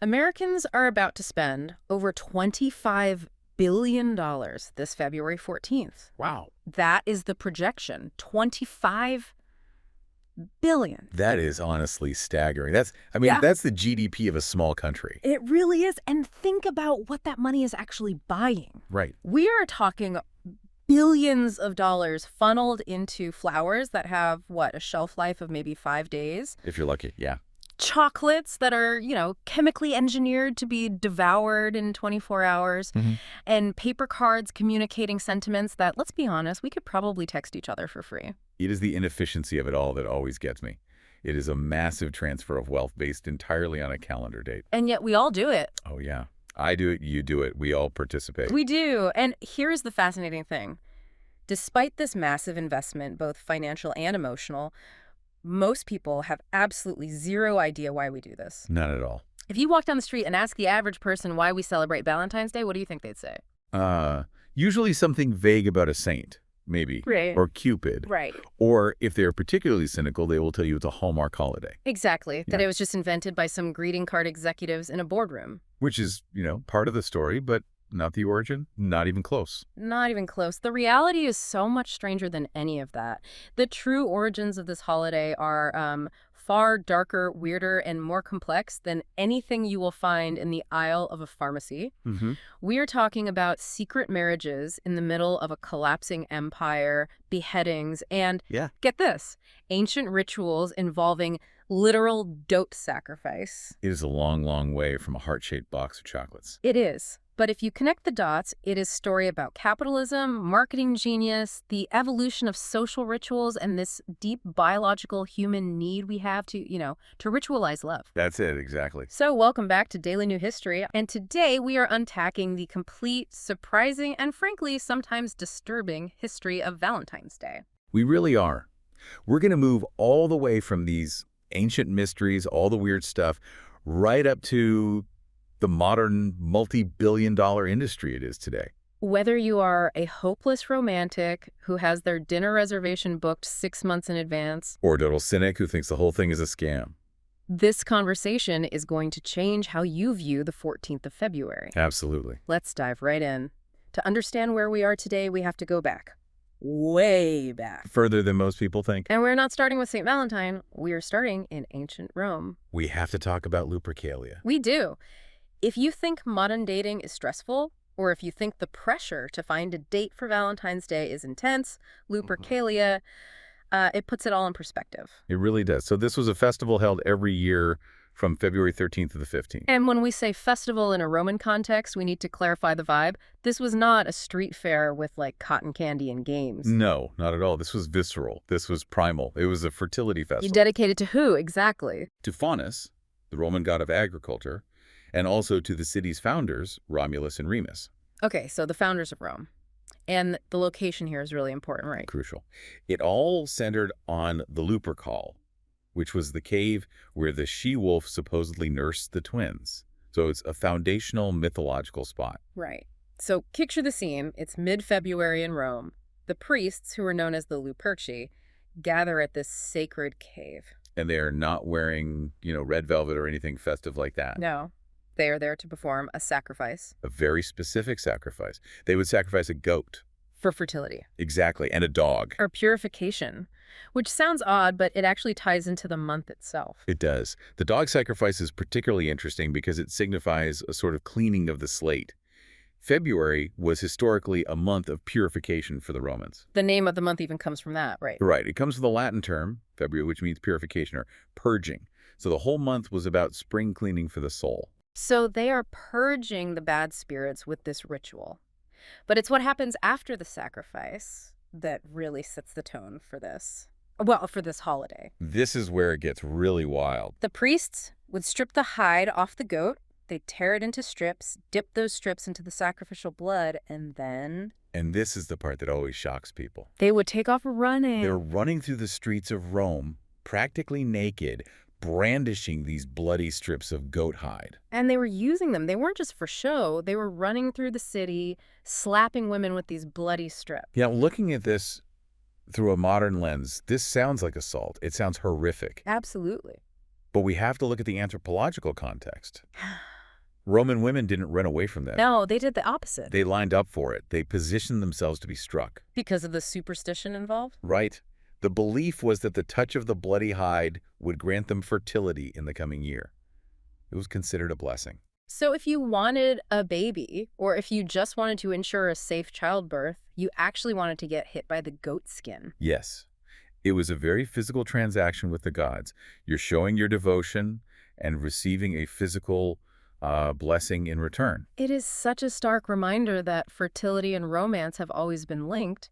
Americans are about to spend over $25 billion this February 14th. Wow. That is the projection. 25 billion. That is honestly staggering. Yeah. That's the GDP of a small country. It really is. And think about what that money is actually buying. Right. We are talking billions of dollars funneled into flowers that have, a shelf life of maybe 5 days. If you're lucky, yeah. Chocolates that are, chemically engineered to be devoured in 24 hours. And paper cards communicating sentiments that, let's be honest, we could probably text each other for free. It is the inefficiency of it all that always gets me. It is a massive transfer of wealth based entirely on a calendar date. And yet we all do it. Oh, yeah. I do it, you do it. We all participate. We do. And here's the fascinating thing. Despite this massive investment, both financial and emotional, most people have absolutely zero idea why we do this. None at all. If you walk down the street and ask the average person why we celebrate Valentine's Day, what do you think they'd say? Usually something vague about a saint, maybe. Right. Or Cupid. Right. Or if they're particularly cynical, they will tell you it's a Hallmark holiday. Exactly. That Yeah. it was just invented by some greeting card executives in a boardroom. Which is, part of the story, but not the origin. Not even close. Not even close. The reality is so much stranger than any of that. The true origins of this holiday are far darker, weirder, and more complex than anything you will find in the aisle of a pharmacy. We are talking about secret marriages in the middle of a collapsing empire, beheadings, and, get this, ancient rituals involving literal dote sacrifice. It is a long, long way from a heart-shaped box of chocolates. It is. But if you connect the dots, it is a story about capitalism, marketing genius, the evolution of social rituals, and this deep biological human need we have to ritualize love. That's it, exactly. So welcome back to Daily New History. And today we are unpacking the complete, surprising, and frankly, sometimes disturbing history of Valentine's Day. We really are. We're going to move all the way from these ancient mysteries, all the weird stuff, right up to the modern multi-billion-dollar industry it is today. Whether you are a hopeless romantic who has their dinner reservation booked 6 months in advance, or a total cynic who thinks the whole thing is a scam. this conversation is going to change how you view the 14th of February. Absolutely. Let's dive right in. To understand where we are today, we have to go back. Way back. Further than most people think. And we're not starting with Saint Valentine. We are starting in ancient Rome. We have to talk about lupercalia. We do. If you think modern dating is stressful, or if you think the pressure to find a date for Valentine's Day is intense, lupercalia, it puts it all in perspective. It really does. So this was a festival held every year from February 13th to the 15th. And when we say festival in a Roman context, we need to clarify the vibe. This was not a street fair with cotton candy and games. No, not at all. This was visceral. This was primal. It was a fertility festival. You dedicated to who, exactly? To Faunus, the Roman god of agriculture, and also to the city's founders, Romulus and Remus. Okay, so the founders of Rome. And the location here is really important, right? Crucial. It all centered on the lupercal, which was the cave where the she-wolf supposedly nursed the twins. So it's a foundational mythological spot. Right. So picture the scene. It's mid-February in Rome. The priests, who are known as the luperci, gather at this sacred cave. And they are not wearing, red velvet or anything festive like that. No. They are there to perform a sacrifice. A very specific sacrifice. They would sacrifice a goat. For fertility. Exactly. And a dog. Or purification. Which sounds odd, but it actually ties into the month itself. It does. The dog sacrifice is particularly interesting because it signifies a sort of cleaning of the slate. February was historically a month of purification for the Romans. The name of the month even comes from that, right? Right. It comes from the Latin term, February, which means purification or purging. So the whole month was about spring cleaning for the soul. So they are purging the bad spirits with this ritual. But it's what happens after the sacrifice that really sets the tone for this. Well, for this holiday. This is where it gets really wild. The priests would strip the hide off the goat. They'd tear it into strips, dip those strips into the sacrificial blood, and then... And this is the part that always shocks people. They would take off running. They're running through the streets of Rome, practically naked, brandishing these bloody strips of goat hide. And they were using them. They weren't just for show. They were running through the city, slapping women with these bloody strips. Yeah, looking at this through a modern lens, this sounds like assault. It sounds horrific. Absolutely. But we have to look at the anthropological context. Roman women didn't run away from that. No, they did the opposite. They lined up for it. They positioned themselves to be struck. Because of the superstition involved? Right. The belief was that the touch of the bloody hide would grant them fertility in the coming year. It was considered a blessing. So if you wanted a baby, or if you just wanted to ensure a safe childbirth, you actually wanted to get hit by the goat skin. Yes. It was a very physical transaction with the gods. You're showing your devotion and receiving a physical blessing in return. It is such a stark reminder that fertility and romance have always been linked,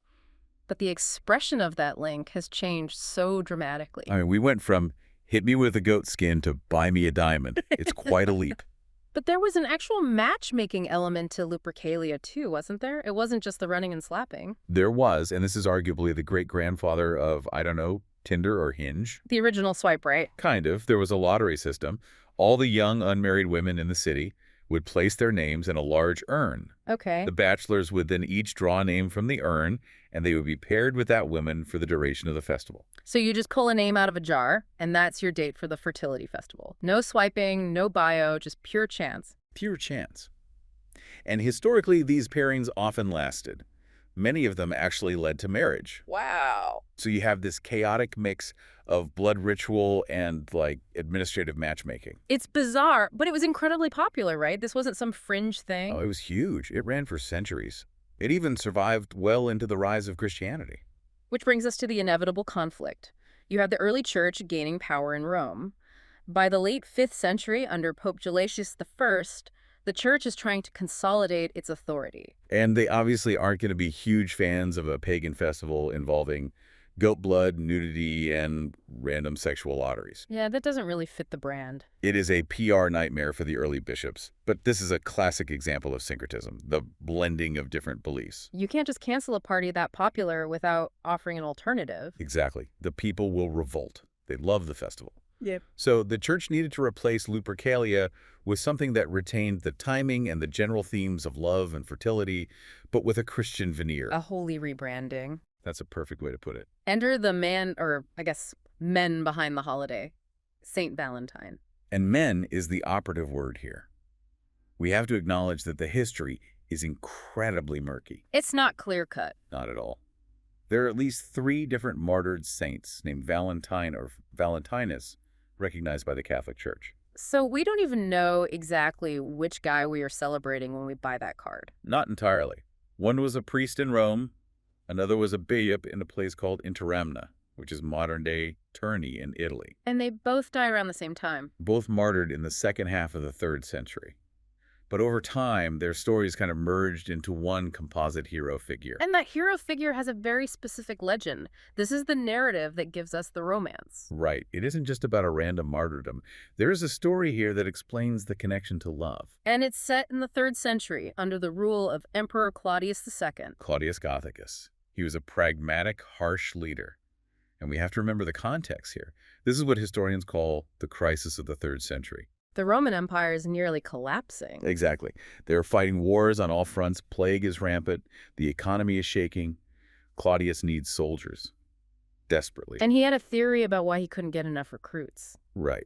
but the expression of that link has changed so dramatically. I mean, we went from hit me with a goat skin to buy me a diamond. It's quite a leap. But there was an actual matchmaking element to lupercalia too, wasn't there? It wasn't just the running and slapping. There was, and this is arguably the great-grandfather of, I don't know, Tinder or Hinge. The original swipe, right? Kind of. There was a lottery system. All the young unmarried women in the city would place their names in a large urn. Okay. The bachelors would then each draw a name from the urn, and they would be paired with that woman for the duration of the festival. So you just pull a name out of a jar, and that's your date for the fertility festival. No swiping, no bio, just pure chance. Pure chance. And historically, these pairings often lasted. Many of them actually led to marriage. Wow. So you have this chaotic mix of blood ritual and, like, administrative matchmaking. It's bizarre, but it was incredibly popular, right? This wasn't some fringe thing. Oh, it was huge. It ran for centuries. It even survived well into the rise of Christianity. Which brings us to the inevitable conflict. You have the early church gaining power in Rome. By the late 5th century, under Pope Gelasius I, the church is trying to consolidate its authority. And they obviously aren't going to be huge fans of a pagan festival involving goat blood, nudity, and random sexual lotteries. Yeah, that doesn't really fit the brand. It is a PR nightmare for the early bishops, but this is a classic example of syncretism, the blending of different beliefs. You can't just cancel a party that popular without offering an alternative. Exactly. The people will revolt. They love the festival. Yep. So the church needed to replace lupercalia with something that retained the timing and the general themes of love and fertility, but with a Christian veneer. A holy rebranding. That's a perfect way to put it. Enter the man, or I guess men behind the holiday, Saint Valentine. And men is the operative word here. We have to acknowledge that the history is incredibly murky. It's not clear-cut. Not at all. There are at least 3 different martyred saints named Valentine or Valentinus recognized by the Catholic Church. So we don't even know exactly which guy we are celebrating when we buy that card. Not entirely. One was a priest in Rome. Another was a bishop in a place called Interamna, which is modern-day Terni in Italy. And they both die around the same time. Both martyred in the second half of the 3rd century. But over time, their stories kind of merged into one composite hero figure. And that hero figure has a very specific legend. This is the narrative that gives us the romance. Right. It isn't just about a random martyrdom. There is a story here that explains the connection to love. And it's set in the 3rd century under the rule of Emperor Claudius II. Claudius Gothicus. He was a pragmatic, harsh leader. And we have to remember the context here. This is what historians call the crisis of the 3rd century. The Roman Empire is nearly collapsing. Exactly. They're fighting wars on all fronts. Plague is rampant. The economy is shaking. Claudius needs soldiers. Desperately. And he had a theory about why he couldn't get enough recruits. Right.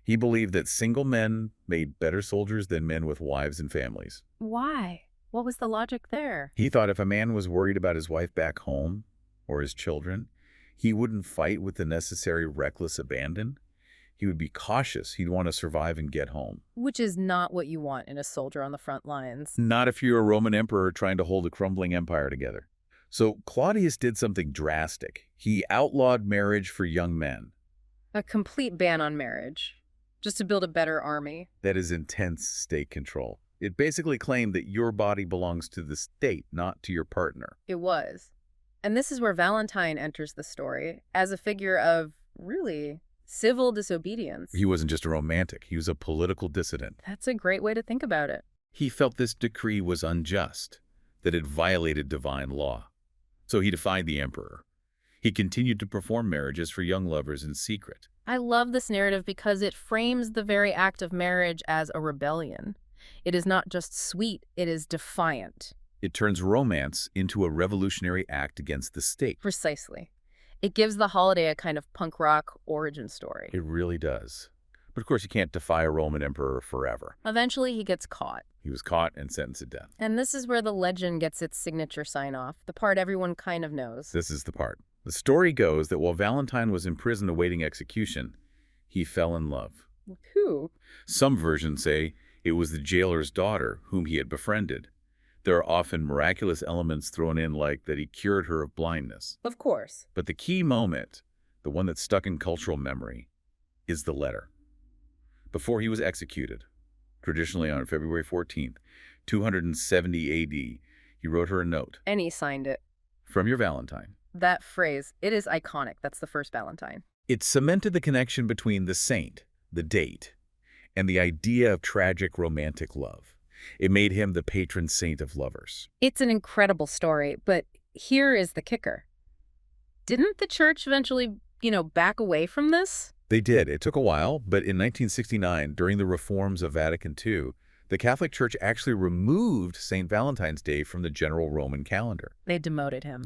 He believed that single men made better soldiers than men with wives and families. Why? What was the logic there? He thought if a man was worried about his wife back home or his children, he wouldn't fight with the necessary reckless abandon. He would be cautious. He'd want to survive and get home. Which is not what you want in a soldier on the front lines. Not if you're a Roman emperor trying to hold a crumbling empire together. So Claudius did something drastic. He outlawed marriage for young men. A complete ban on marriage, just to build a better army. That is intense state control. It basically claimed that your body belongs to the state, not to your partner. It was. And this is where Valentine enters the story as a figure of, really, civil disobedience. He wasn't just a romantic. He was a political dissident. That's a great way to think about it. He felt this decree was unjust, that it violated divine law. So he defied the emperor. He continued to perform marriages for young lovers in secret. I love this narrative because it frames the very act of marriage as a rebellion. It is not just sweet, it is defiant. It turns romance into a revolutionary act against the state. Precisely. It gives the holiday a kind of punk rock origin story. It really does. But of course, you can't defy a Roman emperor forever. Eventually, he gets caught. He was caught and sentenced to death. And this is where the legend gets its signature sign-off, the part everyone kind of knows. This is the part. The story goes that while Valentine was in prison awaiting execution, he fell in love. Who? Some versions say it was the jailer's daughter whom he had befriended. There are often miraculous elements thrown in, like that he cured her of blindness. Of course. But the key moment, the one that's stuck in cultural memory, is the letter. Before he was executed, traditionally on February 14th, 270 AD, he wrote her a note. And he signed it. From your Valentine. That phrase, it is iconic. That's the first Valentine. It cemented the connection between the saint, the date, and the idea of tragic romantic love. It made him the patron saint of lovers. It's an incredible story, but here is the kicker. Didn't the church eventually, back away from this? They did. It took a while, but in 1969, during the reforms of Vatican II, the Catholic Church actually removed Saint Valentine's Day from the general Roman calendar. They demoted him.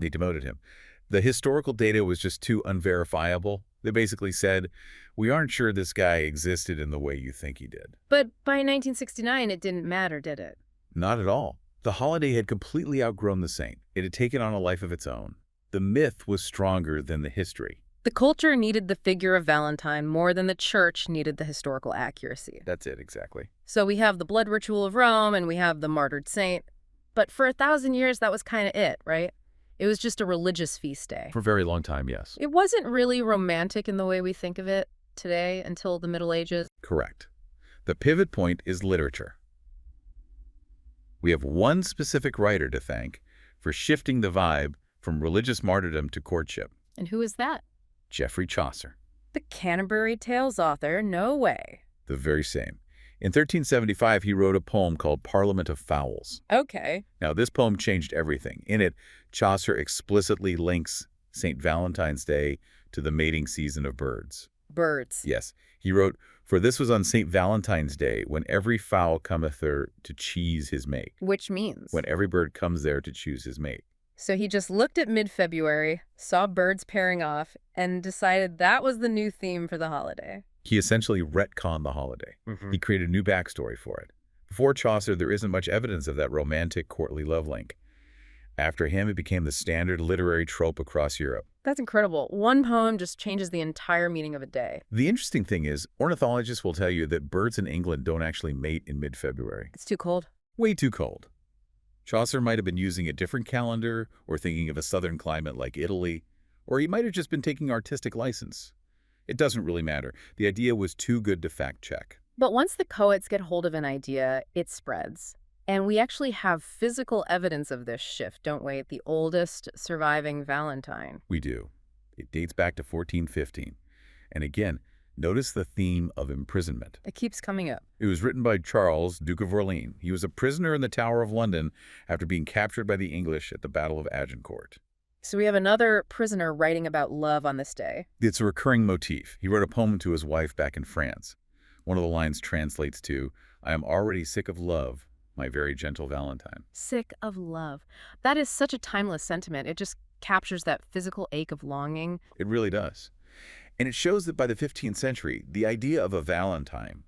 The historical data was just too unverifiable. They basically said, we aren't sure this guy existed in the way you think he did. But by 1969, it didn't matter, did it? Not at all. The holiday had completely outgrown the saint. It had taken on a life of its own. The myth was stronger than the history. The culture needed the figure of Valentine more than the church needed the historical accuracy. That's it, exactly. So we have the blood ritual of Rome and we have the martyred saint. But for 1,000 years, that was kind of it, right? It was just a religious feast day. For a very long time, yes. It wasn't really romantic in the way we think of it today until the Middle Ages. Correct. The pivot point is literature. We have one specific writer to thank for shifting the vibe from religious martyrdom to courtship. And who is that? Geoffrey Chaucer. The Canterbury Tales author, no way. The very same. In 1375, he wrote a poem called Parliament of Fowls. Okay. Now, this poem changed everything. In it, Chaucer explicitly links St. Valentine's Day to the mating season of birds. Birds. Yes. He wrote, for this was on St. Valentine's Day, when every fowl cometh there to choose his mate. Which means? When every bird comes there to choose his mate. So he just looked at mid-February, saw birds pairing off, and decided that was the new theme for the holiday. He essentially retconned the holiday. He created a new backstory for it. Before Chaucer, there isn't much evidence of that romantic, courtly love link. After him, it became the standard literary trope across Europe. That's incredible. One poem just changes the entire meaning of a day. The interesting thing is, ornithologists will tell you that birds in England don't actually mate in mid-February. It's too cold. Way too cold. Chaucer might have been using a different calendar or thinking of a southern climate like Italy, or he might have just been taking artistic license. It doesn't really matter. The idea was too good to fact-check. But once the poets get hold of an idea, it spreads. And we actually have physical evidence of this shift, don't we? The oldest surviving Valentine. We do. It dates back to 1415. And again, notice the theme of imprisonment. It keeps coming up. It was written by Charles, Duke of Orleans. He was a prisoner in the Tower of London after being captured by the English at the Battle of Agincourt. So we have another prisoner writing about love on this day. It's a recurring motif. He wrote a poem to his wife back in France. One of the lines translates to, I am already sick of love, my very gentle Valentine. Sick of love. That is such a timeless sentiment. It just captures that physical ache of longing. It really does. And it shows that by the 15th century, the idea of a Valentine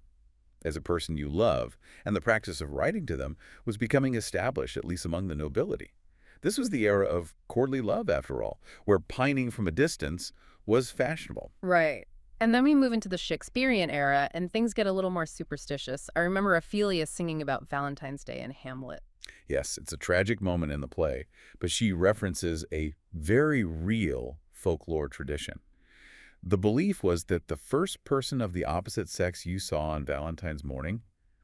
as a person you love and the practice of writing to them was becoming established, at least among the nobility. This was the era of courtly love, after all, where pining from a distance was fashionable. Right. And then we move into the Shakespearean era, and things get a little more superstitious. I remember Ophelia singing about Valentine's Day in Hamlet. Yes, it's a tragic moment in the play, but she references a very real folklore tradition. The belief was that the first person of the opposite sex you saw on Valentine's morning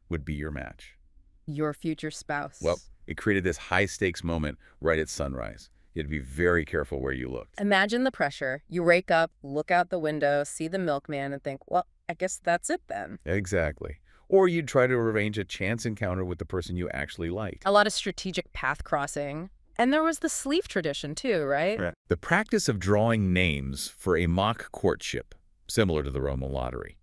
would be your match. Your future spouse. Well, it created this high-stakes moment right at sunrise. You had to be very careful where you looked. Imagine the pressure. You wake up, look out the window, see the milkman, and think, well, I guess that's it then. Exactly. Or you'd try to arrange a chance encounter with the person you actually liked. A lot of strategic path crossing. And there was the sleeve tradition too, right? Right. The practice of drawing names for a mock courtship, similar to the Roman lottery.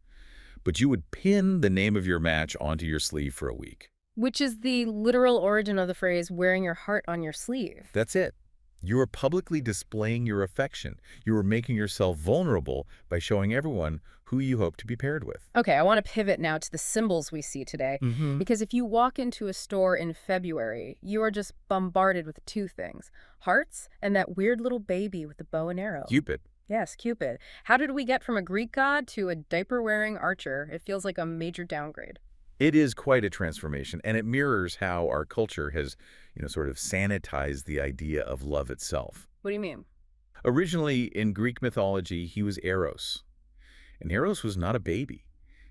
But you would pin the name of your match onto your sleeve for a week. Which is the literal origin of the phrase, wearing your heart on your sleeve. That's it. You were publicly displaying your affection. You were making yourself vulnerable by showing everyone who you hope to be paired with. Okay, I want to pivot now to the symbols we see today, Mm-hmm. because if you walk into a store in February, you are just bombarded with two things: hearts and that weird little baby with the bow and arrow. Cupid. Yes, Cupid. How did we get from a Greek god to a diaper-wearing archer? It feels like a major downgrade. It is quite a transformation, and it mirrors how our culture has, sort of sanitized the idea of love itself. What do you mean? Originally, in Greek mythology, he was Eros. And Eros was not a baby.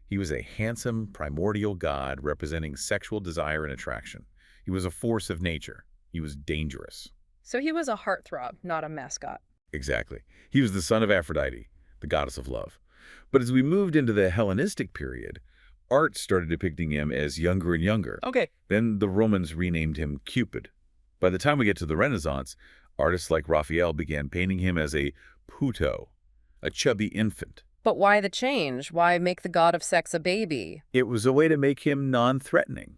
He was a handsome, primordial god representing sexual desire and attraction. He was a force of nature. He was dangerous. So he was a heartthrob, not a mascot. Exactly. He was the son of Aphrodite, the goddess of love. But as we moved into the Hellenistic period, art started depicting him as younger and younger. Okay. Then the Romans renamed him Cupid. By the time we get to the Renaissance, artists like Raphael began painting him as a puto, a chubby infant. But why the change? Why make the god of sex a baby? It was a way to make him non-threatening.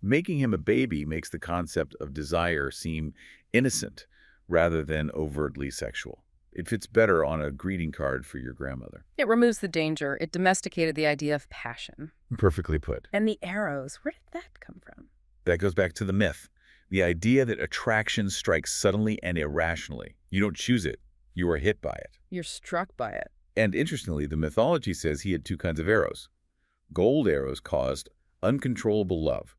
Making him a baby makes the concept of desire seem innocent rather than overtly sexual. It fits better on a greeting card for your grandmother. It removes the danger. It domesticated the idea of passion. Perfectly put. And the arrows, where did that come from? That goes back to the myth. The idea that attraction strikes suddenly and irrationally. You don't choose it. You are hit by it. You're struck by it. And interestingly, the mythology says he had two kinds of arrows. Gold arrows caused uncontrollable love,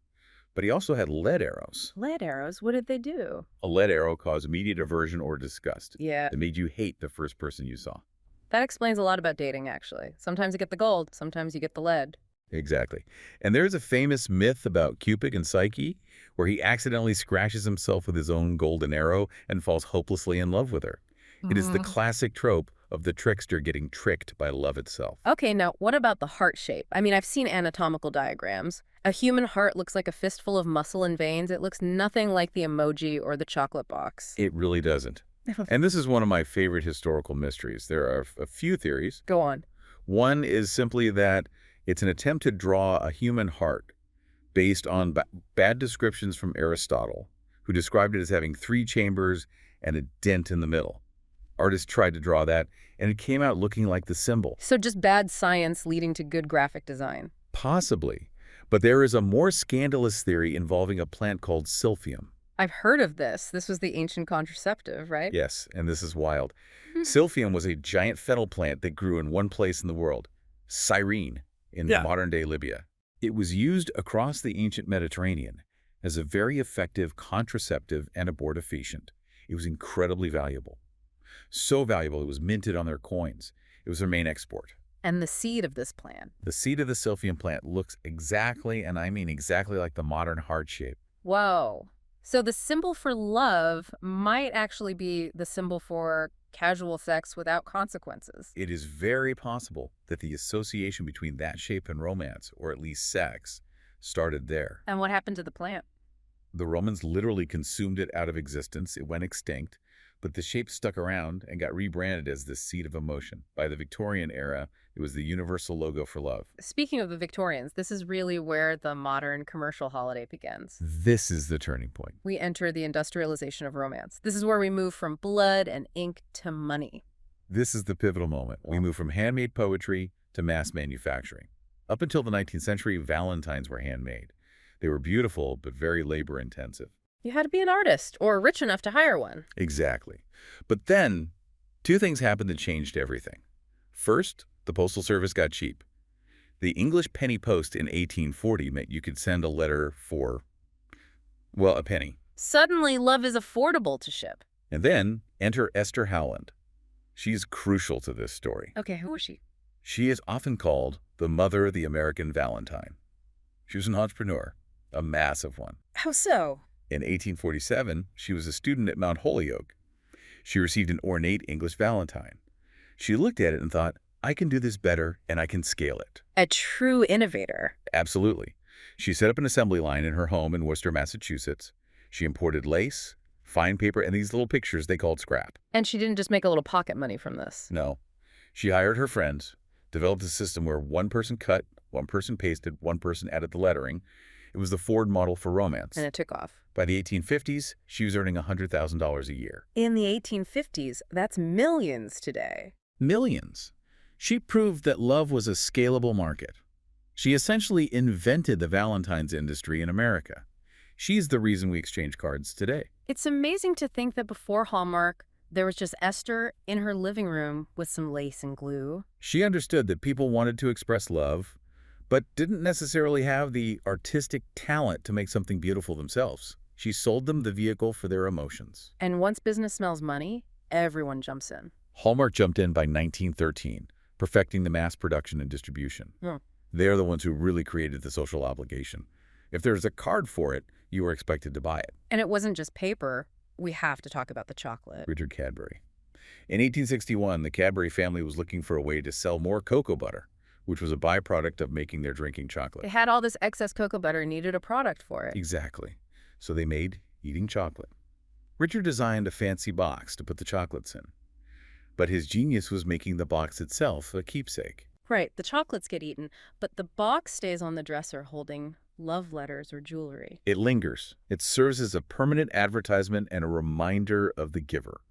but he also had lead arrows. Lead arrows, what did they do? A lead arrow caused immediate aversion or disgust. Yeah, It made you hate the first person you saw. that explains a lot about dating, actually. Sometimes you get the gold, sometimes you get the lead. Exactly. And there's a famous myth about Cupid and Psyche where he accidentally scratches himself with his own golden arrow and falls hopelessly in love with her. It is the classic trope of the trickster getting tricked by love itself. Okay, now what about the heart shape? I mean, I've seen anatomical diagrams. A human heart looks like a fistful of muscle and veins. It looks nothing like the emoji or the chocolate box. It really doesn't. And this is one of my favorite historical mysteries. There are a few theories. Go on. One is simply that it's an attempt to draw a human heart based on bad descriptions from Aristotle, who described it as having 3 chambers and a dent in the middle. Artists tried to draw that, and it came out looking like the symbol. So just bad science leading to good graphic design. Possibly. But there is a more scandalous theory involving a plant called silphium. I've heard of this. This was the ancient contraceptive, right? Yes, and this is wild. Silphium was a giant fennel plant that grew in one place in the world, Cyrene, in modern-day Libya. It was used across the ancient Mediterranean as a very effective contraceptive and abortifacient. It was incredibly valuable. So valuable it was minted on their coins. It was their main export. And the seed of this plant. The seed of the silphium plant looks exactly, and I mean exactly, like the modern heart shape. Whoa. So the symbol for love might actually be the symbol for casual sex without consequences. It is very possible that the association between that shape and romance, or at least sex, started there. And what happened to the plant? The Romans literally consumed it out of existence. It went extinct, but the shape stuck around and got rebranded as the seed of emotion. By the Victorian era, it was the universal logo for love. Speaking of the Victorians, this is really where the modern commercial holiday begins. This is the turning point. We enter the industrialization of romance. This is where we move from blood and ink to money. This is the pivotal moment. We move from handmade poetry to mass manufacturing. Up until the 19th century, Valentines were handmade. They were beautiful, but very labor-intensive. You had to be an artist or rich enough to hire one. Exactly. But then, 2 things happened that changed everything. First, the Postal Service got cheap. The English penny post in 1840 meant you could send a letter for, well, a penny. Suddenly, love is affordable to ship. And then, enter Esther Howland. She's crucial to this story. Okay, who was she? She is often called the mother of the American Valentine. She was an entrepreneur, a massive one. How so? In 1847, she was a student at Mount Holyoke. She received an ornate English Valentine. She looked at it and thought, I can do this better and I can scale it. A true innovator. Absolutely. She set up an assembly line in her home in Worcester, Massachusetts. She imported lace, fine paper, and these little pictures they called scrap. And she didn't just make a little pocket money from this. No. She hired her friends, developed a system where one person cut, one person pasted, one person added the lettering, It was the Ford model for And romance. it took off. By the 1850s, she was earning $100,000 a year. In the 1850s, that's millions today. Millions. She proved that love was a scalable market. She essentially invented the Valentine's industry in America. She's the reason we exchange cards today. It's amazing to think that before Hallmark, there was just Esther in her living room with some lace and glue. She understood that people wanted to express love, but didn't necessarily have the artistic talent to make something beautiful themselves. She sold them the vehicle for their emotions. And once business smells money, everyone jumps in. Hallmark jumped in by 1913, perfecting the mass production and distribution. Hmm. They're the ones who really created the social obligation. If there's a card for it, you were expected to buy it. And it wasn't just paper. We have to talk about the chocolate. Richard Cadbury. In 1861, the Cadbury family was looking for a way to sell more cocoa butter, which was a byproduct of making their drinking chocolate. They had all this excess cocoa butter and needed a product for it. Exactly. So they made eating chocolate. Richard designed a fancy box to put the chocolates in. But his genius was making the box itself a keepsake. Right, the chocolates get eaten, but the box stays on the dresser holding love letters or jewelry. It lingers. It serves as a permanent advertisement and a reminder of the giver.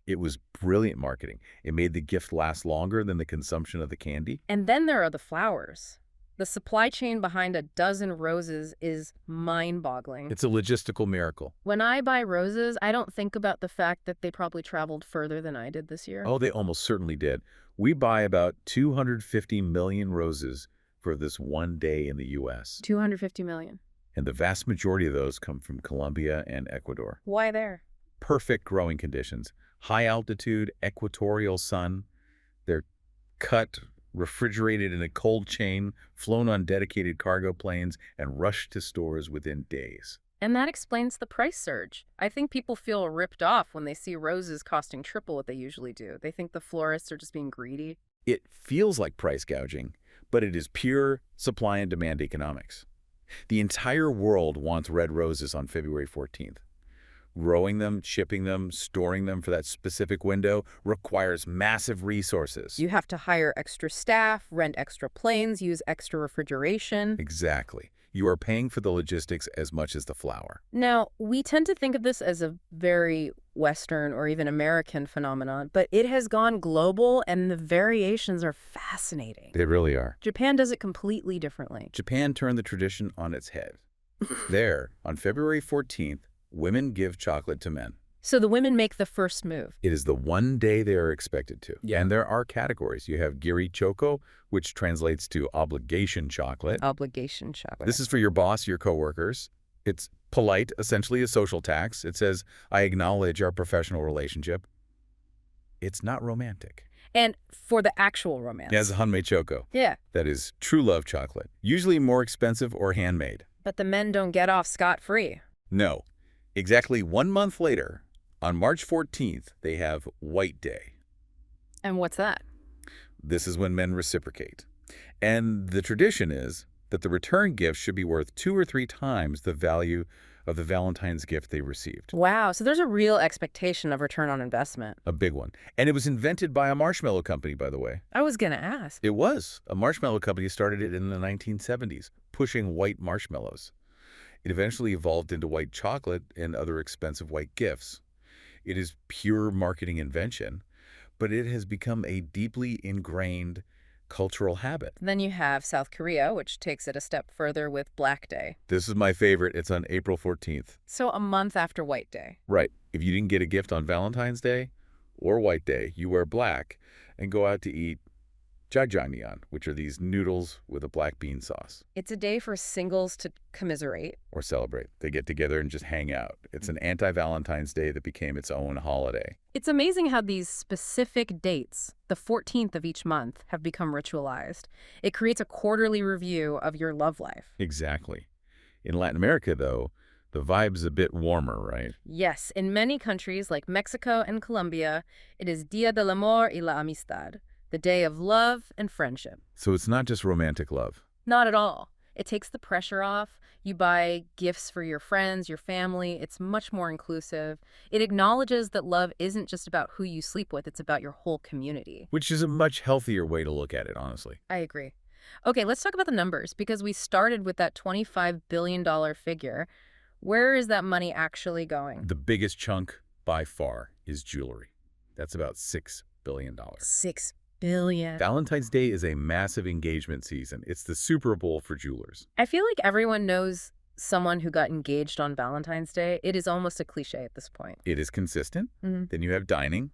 It was brilliant marketing. It made the gift last longer than the consumption of the candy. And then there are the flowers. The supply chain behind a dozen roses is mind-boggling. It's a logistical miracle. When I buy roses, I don't think about the fact that they probably traveled further than I did this year. Oh, they almost certainly did. We buy about 250 million roses for this one day in the U.S. 250 million. And the vast majority of those come from Colombia and Ecuador. Why there? Perfect growing conditions. High altitude, equatorial sun. They're cut, refrigerated in a cold chain, flown on dedicated cargo planes, and rushed to stores within days. And that explains the price surge. I think people feel ripped off when they see roses costing triple what they usually do. They think the florists are just being greedy. It feels like price gouging, but it is pure supply and demand economics. The entire world wants red roses on February 14th. Growing them, shipping them, storing them for that specific window requires massive resources. You have to hire extra staff, rent extra planes, use extra refrigeration. Exactly. You are paying for the logistics as much as the flower. Now, we tend to think of this as a very Western or even American phenomenon, but it has gone global and the variations are fascinating. They really are. Japan does it completely differently. Japan turned the tradition on its head. There, on February 14th, women give chocolate to men. So the women make the first move. It is the one day they are expected to. Yeah. And there are categories. You have giri choco, which translates to obligation chocolate. Obligation chocolate. This is for your boss, your coworkers. It's polite, essentially a social tax. It says, I acknowledge our professional relationship. It's not romantic. And for the actual romance. It has hanmei choco. Yeah. That is true love chocolate. Usually more expensive or handmade. But the men don't get off scot-free. No. Exactly 1 month later, on March 14th, they have White Day. And what's that? This is when men reciprocate. And the tradition is that the return gift should be worth 2 or 3 times the value of the Valentine's gift they received. Wow, so there's a real expectation of return on investment. A big one. And it was invented by a marshmallow company, by the way. I was going to ask. It was. A marshmallow company started it in the 1970s, pushing white marshmallows. It eventually evolved into white chocolate and other expensive white gifts. It is pure marketing invention, but it has become a deeply ingrained cultural habit. Then you have South Korea, which takes it a step further with Black Day. This is my favorite. It's on April 14th. So a month after White Day. Right. If you didn't get a gift on Valentine's Day or White Day, you wear black and go out to eat jjajangmyeon, which are these noodles with a black bean sauce. It's a day for singles to commiserate. Or celebrate. They get together and just hang out. It's an anti-Valentine's Day that became its own holiday. It's amazing how these specific dates, the 14th of each month, have become ritualized. It creates a quarterly review of your love life. Exactly. In Latin America, though, the vibe's a bit warmer, right? Yes, in many countries like Mexico and Colombia, it is Dia del Amor y la Amistad, the day of love and friendship. So it's not just romantic love. Not at all. It takes the pressure off. You buy gifts for your friends, your family. It's much more inclusive. It acknowledges that love isn't just about who you sleep with. It's about your whole community. Which is a much healthier way to look at it, honestly. I agree. Okay, let's talk about the numbers because we started with that $25 billion figure. Where is that money actually going? The biggest chunk by far is jewelry. That's about $6 billion. 6 billion. Valentine's Day is a massive engagement season. It's the Super Bowl for jewelers. I feel like everyone knows someone who got engaged on Valentine's Day. It is almost a cliche at this point. It is consistent. Mhm. Then you have dining.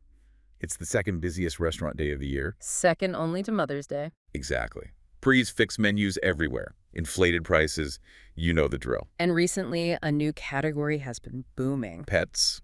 It's the second busiest restaurant day of the year. Second only to Mother's Day. Exactly. Fixed menus everywhere. Inflated prices. You know the drill. And recently, a new category has been booming. Pets.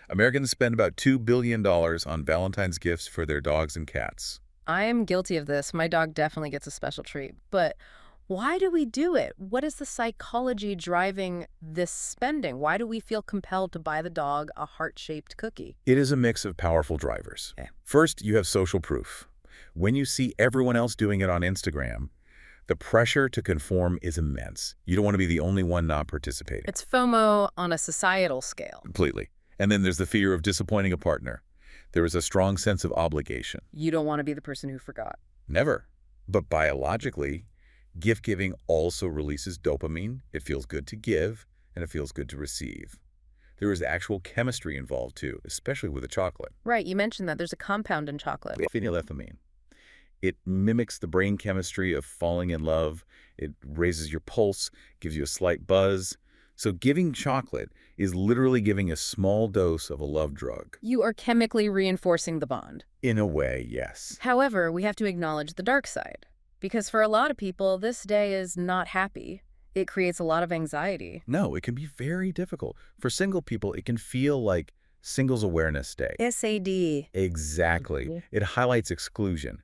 Americans spend about $2 billion on Valentine's gifts for their dogs and cats. I am guilty of this. My dog definitely gets a special treat. But why do we do it? What is the psychology driving this spending? Why do we feel compelled to buy the dog a heart-shaped cookie? It is a mix of powerful drivers. Okay. First, you have social proof. When you see everyone else doing it on Instagram, the pressure to conform is immense. You don't want to be the only one not participating. It's FOMO on a societal scale. Completely. And then there's the fear of disappointing a partner. There is a strong sense of obligation. You don't want to be the person who forgot. Never. But biologically, gift giving also releases dopamine. It feels good to give, and it feels good to receive. There is actual chemistry involved too, especially with the chocolate. Right, you mentioned that there's a compound in chocolate. Phenylethylamine. It mimics the brain chemistry of falling in love. It raises your pulse, gives you a slight buzz. So giving chocolate is literally giving a small dose of a love drug. You are chemically reinforcing the bond. In a way, yes. However, we have to acknowledge the dark side. Because for a lot of people, this day is not happy. It creates a lot of anxiety. No, it can be very difficult. For single people, it can feel like Singles Awareness Day. SAD. Exactly. It highlights exclusion.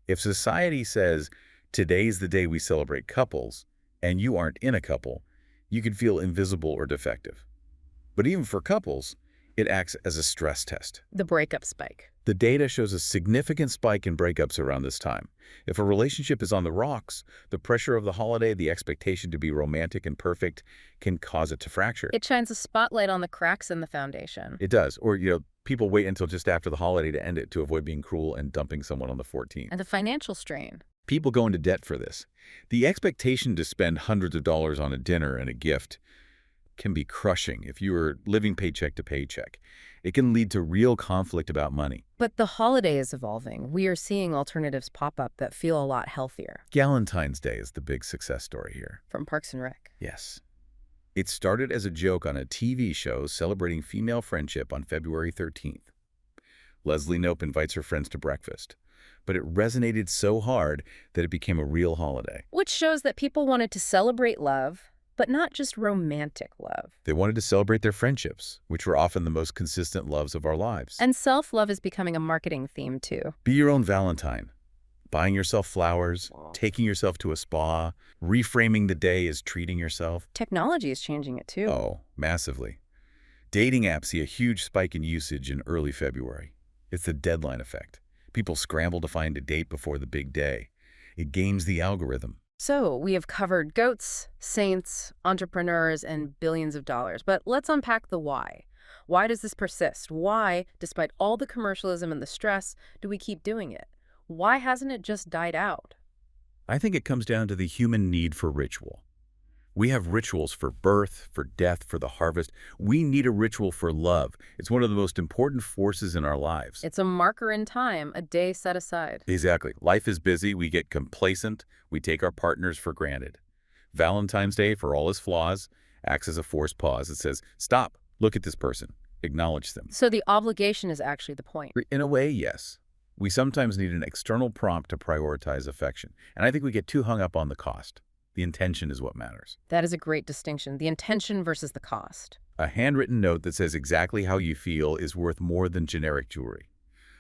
If society says, today's the day we celebrate couples, and you aren't in a couple, you can feel invisible or defective. But even for couples, it acts as a stress test. The breakup spike. The data shows a significant spike in breakups around this time. If a relationship is on the rocks, the pressure of the holiday, the expectation to be romantic and perfect, can cause it to fracture. It shines a spotlight on the cracks in the foundation. It does. Or, people wait until just after the holiday to end it to avoid being cruel and dumping someone on the 14th. And the financial strain. People go into debt for this. The expectation to spend hundreds of dollars on a dinner and a gift can be crushing if you are living paycheck to paycheck. It can lead to real conflict about money. But the holiday is evolving. We are seeing alternatives pop up that feel a lot healthier. Valentine's Day is the big success story here. From Parks and Rec. Yes. It started as a joke on a TV show celebrating female friendship on February 13th. Leslie Knope invites her friends to breakfast. But it resonated so hard that it became a real holiday. Which shows that people wanted to celebrate love, but not just romantic love. They wanted to celebrate their friendships, which were often the most consistent loves of our lives. And self-love is becoming a marketing theme, too. Be your own Valentine. Buying yourself flowers, taking yourself to a spa, reframing the day as treating yourself. Technology is changing it, too. Oh, massively. Dating apps see a huge spike in usage in early February. It's the deadline effect. People scramble to find a date before the big day. It games the algorithm. So we have covered goats, saints, entrepreneurs, and billions of dollars. But let's unpack the why. Why does this persist? Why, despite all the commercialism and the stress, do we keep doing it? Why hasn't it just died out? I think it comes down to the human need for ritual. We have rituals for birth, for death, for the harvest. We need a ritual for love. It's one of the most important forces in our lives. It's a marker in time, a day set aside. Exactly. Life is busy. We get complacent. We take our partners for granted. Valentine's Day, for all its flaws, acts as a forced pause. It says, stop, look at this person, acknowledge them. So the obligation is actually the point. In a way, yes. We sometimes need an external prompt to prioritize affection. And I think we get too hung up on the cost. The intention is what matters. That is a great distinction, the intention versus the cost. A handwritten note that says exactly how you feel is worth more than generic jewelry.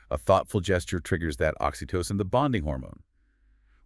A thoughtful gesture triggers that oxytocin, the bonding hormone.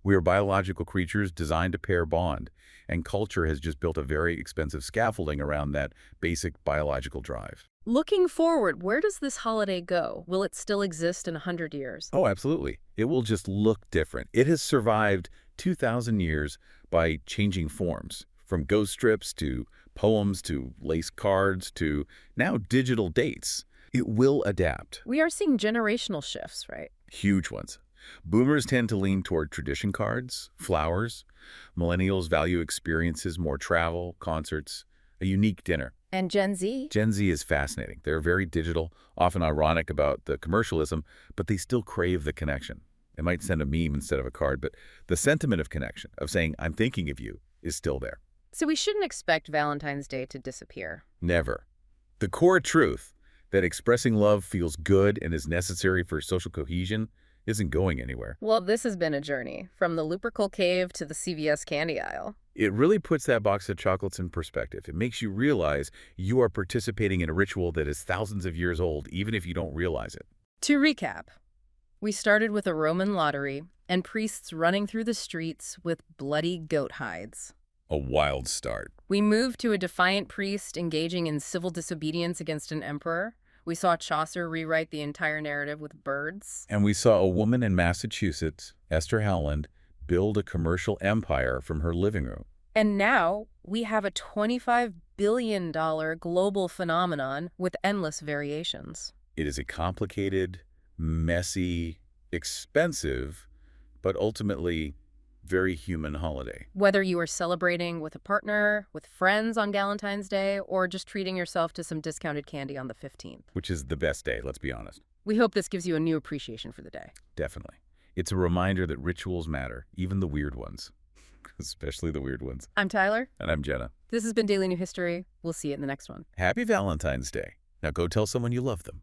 We are biological creatures designed to pair bond, and culture has just built a very expensive scaffolding around that basic biological drive. Looking forward, where does this holiday go? Will it still exist in 100 years? Oh, absolutely. It will just look different. It has survived 2,000 years by changing forms, from ghost strips to poems to lace cards to now digital dates. It will adapt. We are seeing generational shifts, right? Huge ones. Boomers tend to lean toward tradition cards, flowers. Millennials value experiences, more travel, concerts, a unique dinner. And Gen Z? Gen Z is fascinating. They're very digital, often ironic about the commercialism, but they still crave the connection. They might send a meme instead of a card, but the sentiment of connection, of saying, I'm thinking of you, is still there. So we shouldn't expect Valentine's Day to disappear. Never. The core truth that expressing love feels good and is necessary for social cohesion isn't going anywhere. Well, this has been a journey, from the Lupercal Cave to the CVS candy aisle. It really puts that box of chocolates in perspective. It makes you realize you are participating in a ritual that is thousands of years old, even if you don't realize it. To recap, we started with a Roman lottery and priests running through the streets with bloody goat hides. A wild start. We moved to a defiant priest engaging in civil disobedience against an emperor. We saw Chaucer rewrite the entire narrative with birds. And we saw a woman in Massachusetts, Esther Howland, build a commercial empire from her living room. And now we have a $25 billion global phenomenon with endless variations. It is a complicated, messy, expensive, but ultimately very human holiday. Whether you are celebrating with a partner, with friends on Valentine's Day, or just treating yourself to some discounted candy on the 15th. Which is the best day, let's be honest. We hope this gives you a new appreciation for the day. Definitely. It's a reminder that rituals matter, even the weird ones. Especially the weird ones. I'm Tyler. And I'm Jenna. This has been Daily New History. We'll see you in the next one. Happy Valentine's Day. Now go tell someone you love them.